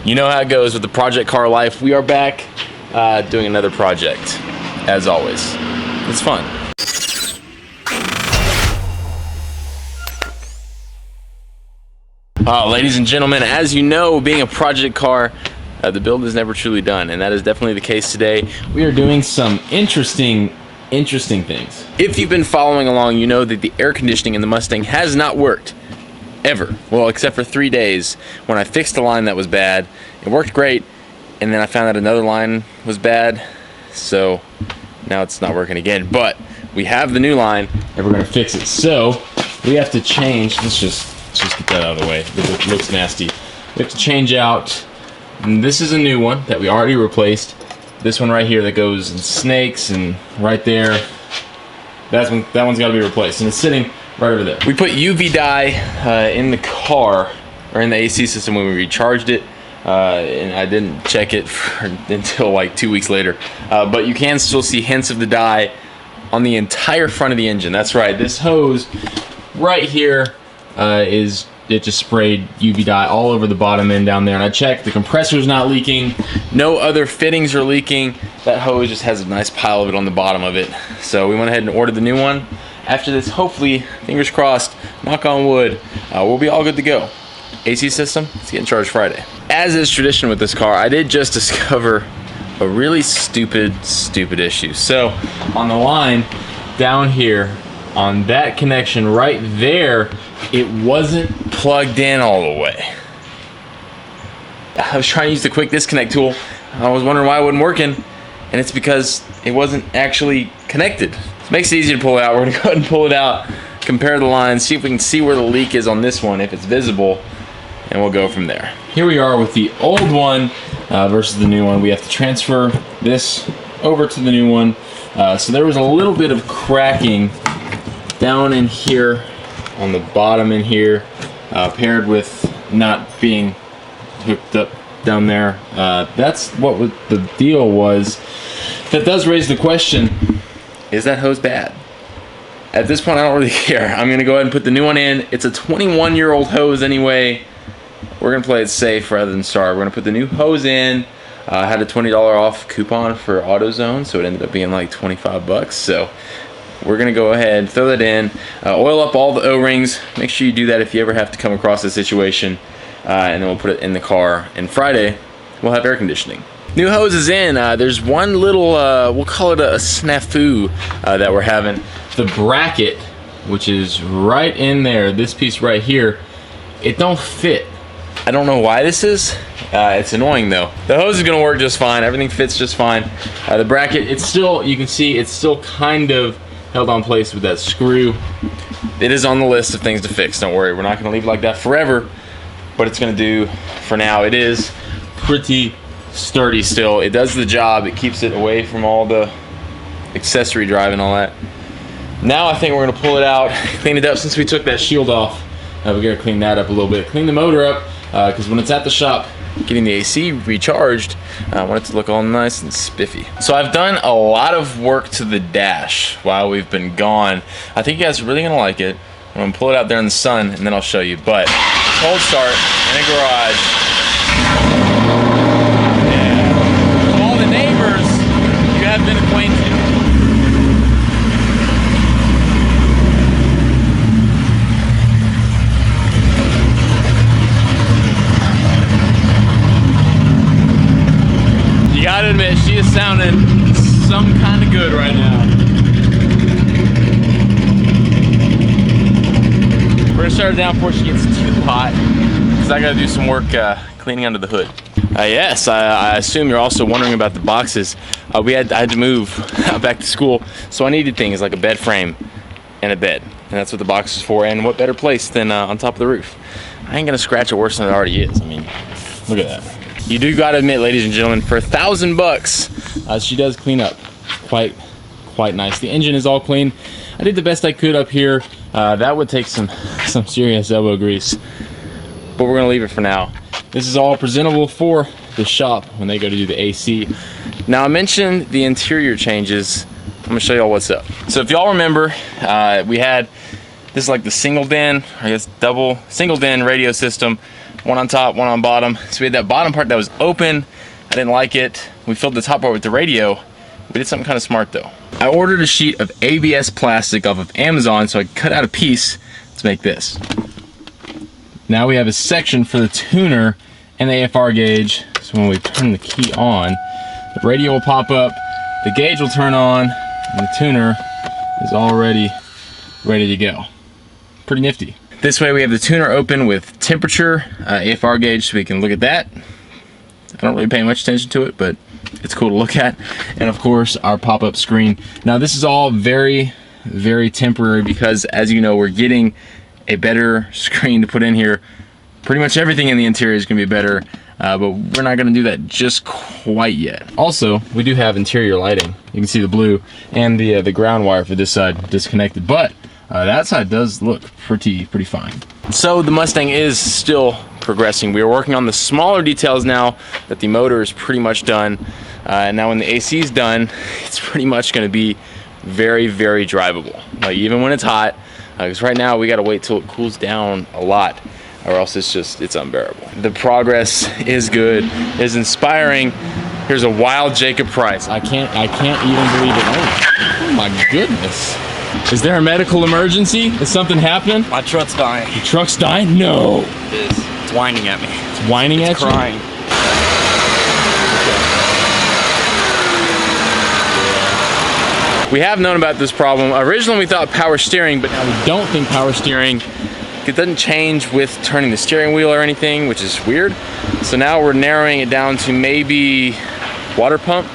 You know how it goes with the project car life. We are back doing another project, as always. It's fun. Ladies and gentlemen, as you know, being a project car, the build is never truly done, and that is definitely the case today. We are doing some interesting things. If you've been following along, you know that the air conditioning in the Mustang has not worked. Ever. Well, except for 3 days when I fixed a line that was bad. It worked great, and then I found out another line was bad, so now it's not working again. But we have the new line, and we're gonna fix it. So we have to change. Let's just get that out of the way. It looks nasty. We have to change out. And this is a new one that we already replaced. This one right here that goes in snakes, and right there. That one's got to be replaced, and it's sitting right over there. We put UV dye in the car, or in the AC system when we recharged it, and I didn't check it until like 2 weeks later. But you can still see hints of the dye on the entire front of the engine. That's right, this hose right here it just sprayed UV dye all over the bottom end down there. And I checked, the compressor's not leaking, no other fittings are leaking. That hose just has a nice pile of it on the bottom of it. So we went ahead and ordered the new one. After this, hopefully, fingers crossed, knock on wood, we'll be all good to go. AC system, it's getting charged Friday. As is tradition with this car, I did just discover a really stupid issue. So, on the line, down here, on that connection right there, it wasn't plugged in all the way. I was trying to use the quick disconnect tool. I was wondering why it wasn't working, and it's because it wasn't actually connected. It makes it easy to pull it out. We're gonna go ahead and pull it out, compare the lines, see if we can see where the leak is on this one, if it's visible, and we'll go from there. Here we are with the old one versus the new one. We have to transfer this over to the new one. So there was a little bit of cracking down in here on the bottom in here, paired with not being hooked up down there. That's what the deal was. That does raise the question, is that hose bad? At this point, I don't really care. I'm gonna go ahead and put the new one in. It's a 21-year-old hose anyway. We're gonna play it safe rather than sorry. We're gonna put the new hose in. I had a $20 off coupon for AutoZone, so it ended up being like 25 bucks. So we're gonna go ahead, throw that in, oil up all the O-rings. Make sure you do that if you ever have to come across this situation, and then we'll put it in the car. And Friday, we'll have air conditioning. New hose is in. There's one little, we'll call it a snafu that we're having. The bracket, which is right in there, this piece right here, it don't fit. I don't know why this is. It's annoying though. The hose is gonna work just fine. Everything fits just fine. The bracket, it's still, you can see, it's still kind of held on place with that screw. It is on the list of things to fix. Don't worry, we're not gonna leave it like that forever, but it's gonna do for now. It is pretty sturdy still. It does the job. It keeps it away from all the accessory drive and all that. Now I think we're gonna pull it out, clean it up. Since we took that shield off, we gotta clean that up a little bit. Clean the motor up, because when it's at the shop getting the AC recharged, I want it to look all nice and spiffy. So I've done a lot of work to the dash while we've been gone. I think you guys are really gonna like it. I'm gonna pull it out there in the sun and then I'll show you. But cold start in a garage. Yeah. All the neighbors you have been acquainted. You gotta admit, she is sounding some kind of good right now. We're gonna start her down before she gets too hot, because I gotta do some work cleaning under the hood. Yes, I assume you're also wondering about the boxes. I had to move back to school, so I needed things like a bed frame and a bed, and that's what the box is for. And what better place than on top of the roof? I ain't gonna scratch it worse than it already is. I mean, look at that. You do gotta admit, ladies and gentlemen, for $1,000, she does clean up quite nice. The engine is all clean. I did the best I could up here. That would take some serious elbow grease, but we're gonna leave it for now. This is all presentable for the shop when they go to do the AC. Now I mentioned the interior changes. I'm gonna show y'all what's up. So if y'all remember, we had this is like the single DIN, I guess double single DIN radio system one on top, one on bottom. So we had that bottom part that was open. I didn't like it. We filled the top part with the radio. We did something kind of smart though. I ordered a sheet of ABS plastic off of Amazon so I could cut out a piece to make this. Now we have a section for the tuner and the AFR gauge. So when we turn the key on, the radio will pop up, the gauge will turn on, and the tuner is already ready to go. Pretty nifty. This way we have the tuner open with temperature, AFR gauge, so we can look at that. I don't really pay much attention to it, but it's cool to look at. And of course, our pop-up screen. Now this is all very, very temporary because, as you know, we're getting a better screen to put in here. Pretty much everything in the interior is gonna be better, but we're not gonna do that just quite yet. Also, we do have interior lighting. You can see the blue and the ground wire for this side disconnected, but that side does look pretty fine. So the Mustang is still progressing. We are working on the smaller details now that the motor is pretty much done. And now when the AC is done, it's pretty much going to be very, very drivable. Like even when it's hot, because right now we got to wait till it cools down a lot, or else it's unbearable. The progress is good, is inspiring. Here's a wild Jacob Price. I can't even believe it. Oh my goodness. Is there a medical emergency? Is something happening? My truck's dying. Your truck's dying? No. It is. It's whining at me. It's whining at you? It's crying. We have known about this problem. Originally we thought power steering, but now we don't think power steering. It doesn't change with turning the steering wheel or anything, which is weird. So now we're narrowing it down to maybe water pump,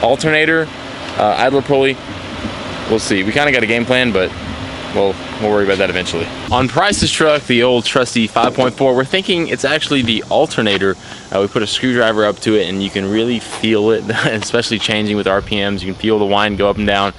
alternator, idler pulley. We'll see. We kind of got a game plan, but we'll worry about that eventually. On Price's truck, the old trusty 5.4, we're thinking it's actually the alternator. We put a screwdriver up to it and you can really feel it, especially changing with RPMs. You can feel the wind go up and down.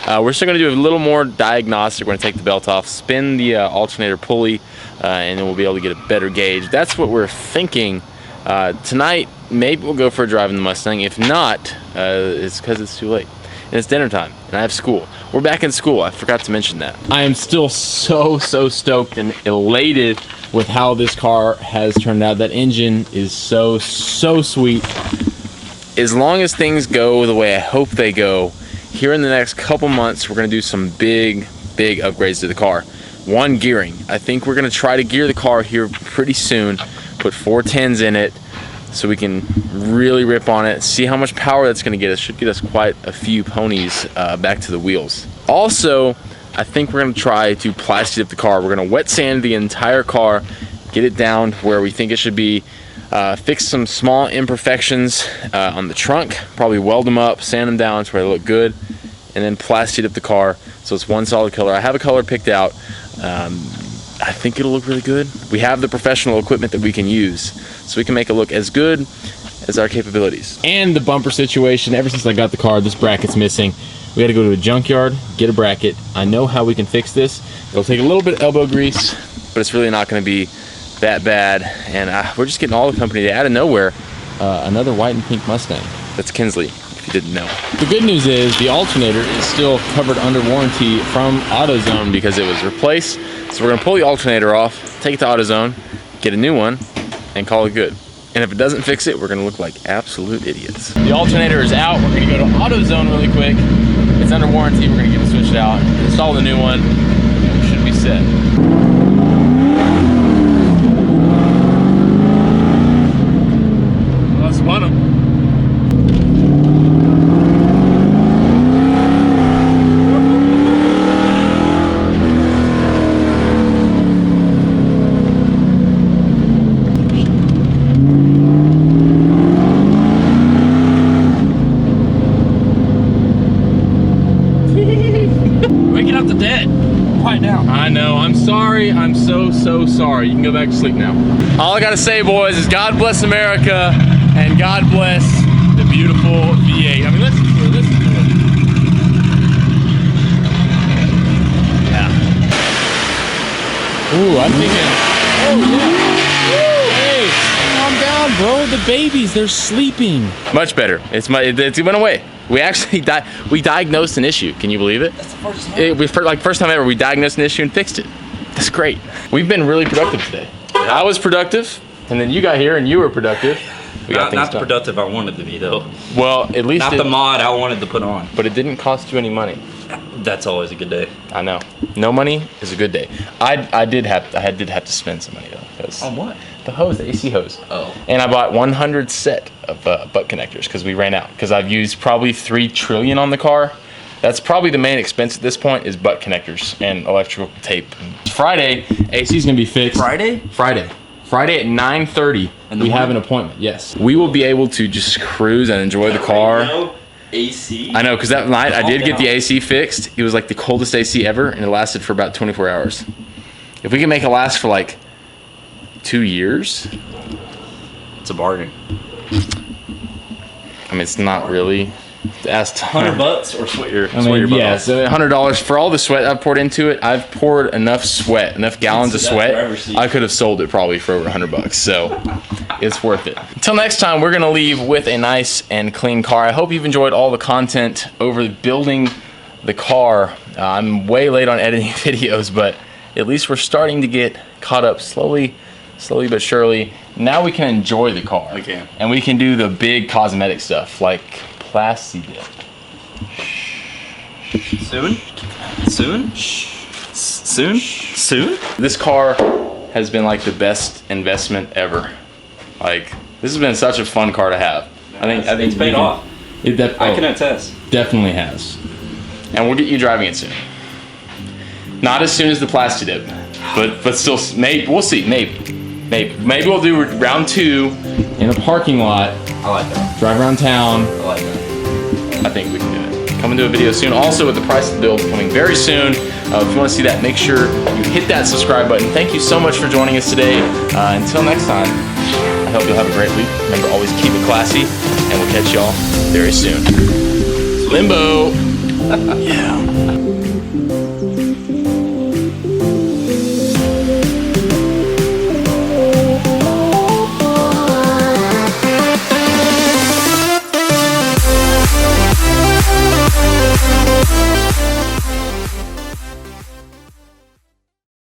We're still gonna do a little more diagnostic. We're gonna take the belt off, spin the alternator pulley, and then we'll be able to get a better gauge. That's what we're thinking. Tonight, maybe we'll go for a drive in the Mustang. If not, it's because it's too late. And it's dinner time, and I have school. We're back in school, I forgot to mention that. I am still so stoked and elated with how this car has turned out. That engine is so sweet. As long as things go the way I hope they go, here in the next couple months, we're gonna do some big upgrades to the car. One, gearing. I think we're gonna try to gear the car here pretty soon, put 410s in it, so we can really rip on it, see how much power that's going to get us. Should get us quite a few ponies back to the wheels. Also, I think we're going to try to plastic up the car. We're going to wet sand the entire car, get it down where we think it should be, fix some small imperfections on the trunk, probably weld them up, sand them down to where they look good, and then plastic up the car so it's one solid color. I have a color picked out. I think it'll look really good. We have the professional equipment that we can use, so we can make it look as good as our capabilities. And the bumper situation, ever since I got the car, this bracket's missing. We gotta go to a junkyard, get a bracket. I know how we can fix this. It'll take a little bit of elbow grease, but it's really not gonna be that bad. And we're just getting all the company out of nowhere, another white and pink Mustang. That's Kinsley, if you didn't know. The good news is the alternator is still covered under warranty from AutoZone because it was replaced. So we're gonna pull the alternator off, take it to AutoZone, get a new one, and call it good. And if it doesn't fix it, we're gonna look like absolute idiots. The alternator is out. We're gonna go to AutoZone really quick. It's under warranty. We're gonna get it switched out, install the new one, and we should be set. Well, that's one of them. I know, I'm sorry, I'm so sorry. You can go back to sleep now. All I gotta say, boys, is God bless America, and God bless the beautiful V8. I mean, listen to it, listen to it. Yeah. Ooh, I'm thinking, oh yeah. Ooh, hey, calm down, bro. The babies, they're sleeping. Much better. It went away. We actually we diagnosed an issue. Can you believe it? That's the first time. First time ever, we diagnosed an issue and fixed it. That's great. We've been really productive today. I was productive. And then you got here and you were productive. We got Not the done. productive I wanted to be though. Well, at least Not the mod I wanted to put on. But it didn't cost you any money. That's always a good day. I know. No money is a good day. I did have to spend some money though. On what? The hose, the AC hose. Oh. And I bought 100 set of butt connectors because we ran out. Because I've used probably 3 trillion on the car. That's probably the main expense at this point is butt connectors and electrical tape. Friday, AC is gonna be fixed. Friday? Friday at 9:30. We have an appointment. Yes. We will be able to just cruise and enjoy the car. No AC. I know, because that night I did get the AC fixed. It was like the coldest AC ever, and it lasted for about 24 hours. If we can make it last for like 2 years, It's a bargain. I mean, it's not really. Ask $100 or sweat your I mean, yeah, so $100 for all the sweat I've poured into it. I've poured enough sweat, enough gallons of sweat. I could have sold it probably for over $100, so it's worth it. Until next time, we're gonna leave with a nice and clean car. I hope you've enjoyed all the content over building the car. I'm way late on editing videos, but at least we're starting to get caught up slowly but surely. Now we can enjoy the car. We can. And we can do the big cosmetic stuff like plasti dip. Soon? This car has been like the best investment ever. Like, this has been such a fun car to have. I think It's paid off. I can attest. Definitely has. And we'll get you driving it soon. Not as soon as the plasti dip, but still, maybe we'll see. Maybe we'll do round 2 in a parking lot. I like that. Drive around town. I like that. I think we can do it. Coming to a video soon. Also, with the price of the build coming very soon. If you want to see that, make sure you hit that subscribe button. Thank you so much for joining us today. Until next time, I hope you'll have a great week. Remember, always keep it classy, and we'll catch y'all very soon. Limbo. Yeah.